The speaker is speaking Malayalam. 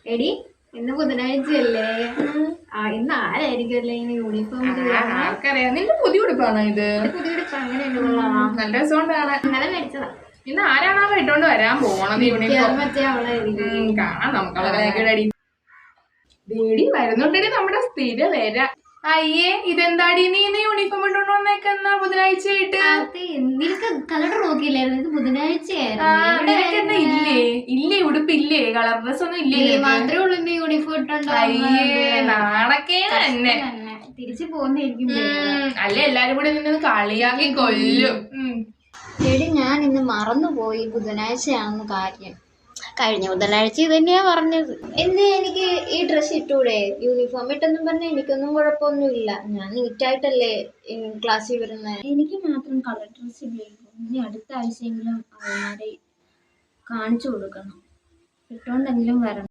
എടി ഇന്ന് ബുധനാഴ്ചയല്ലേ? ഇന്ന് ആരായിരിക്കും ഇങ്ങനെ യൂണിഫോം ആർക്കറിയാം. നിന്റെ പുതിയ ഉടുപ്പാണോ ഇത്? പുതിയ ഉടുപ്പ് അങ്ങനെ നല്ല രസമുണ്ട് കാണാൻ. ഇന്നലെ മേടിച്ചതാ. ഇന്ന് ആരാണോ ഇട്ടോണ്ട് വരാൻ പോണത് യൂണിഫോം? കാണാം നമുക്കുള്ള ദേടി വരുന്നുണ്ടടി നമ്മുടെ സ്ഥിരം വരാ. അയ്യേ ഇതെന്താടി നീ ഇന്ന് യൂണിഫോം ഇട്ടോണ്ട് വന്നേക്കെന്നാ ബുധനാഴ്ച ആയിട്ട്? നിനക്ക് കലണ്ടർ നോക്കിയില്ലായിരുന്നു? ഇത് ബുധനാഴ്ചയായിരുന്നു. ഇല്ലേ ഉടുപ്പില്ലേ? കളർ ഡ്രസ് ഒന്നും ഇല്ലേ? മാത്രമേ ഉള്ളൂ യൂണിഫോം ഇട്ടോണ്ടോ? അയ്യേ നാണക്കേട് തന്നെ. തിരിച്ചു പോകുന്നതായിരിക്കും. അല്ലേ എല്ലാരും കൂടെ നിന്നെ കളിയാക്കി കൊല്ലും. എടി ഞാൻ ഇന്ന് മറന്നുപോയി ബുധനാഴ്ചയാണെന്ന് കാര്യം. കഴിഞ്ഞ ബുധനാഴ്ച ഇത് തന്നെയാ പറഞ്ഞത്. എനിക്ക് ഈ ഡ്രസ്സ് ഇട്ടൂടെ? യൂണിഫോം ഇട്ടെന്നും പറഞ്ഞാൽ എനിക്കൊന്നും കുഴപ്പമൊന്നുമില്ല. ഞാൻ നീറ്റായിട്ടല്ലേ ക്ലാസ്സിൽ വരുന്നത്. എനിക്ക് മാത്രം കളർ ഡ്രസ്സ് ഇല്ലേ? ഇനി അടുത്ത ആഴ്ചയെങ്കിലും അവന്മാരെ കാണിച്ചു കൊടുക്കണം. ഇട്ടോണ്ടെങ്കിലും വരണം.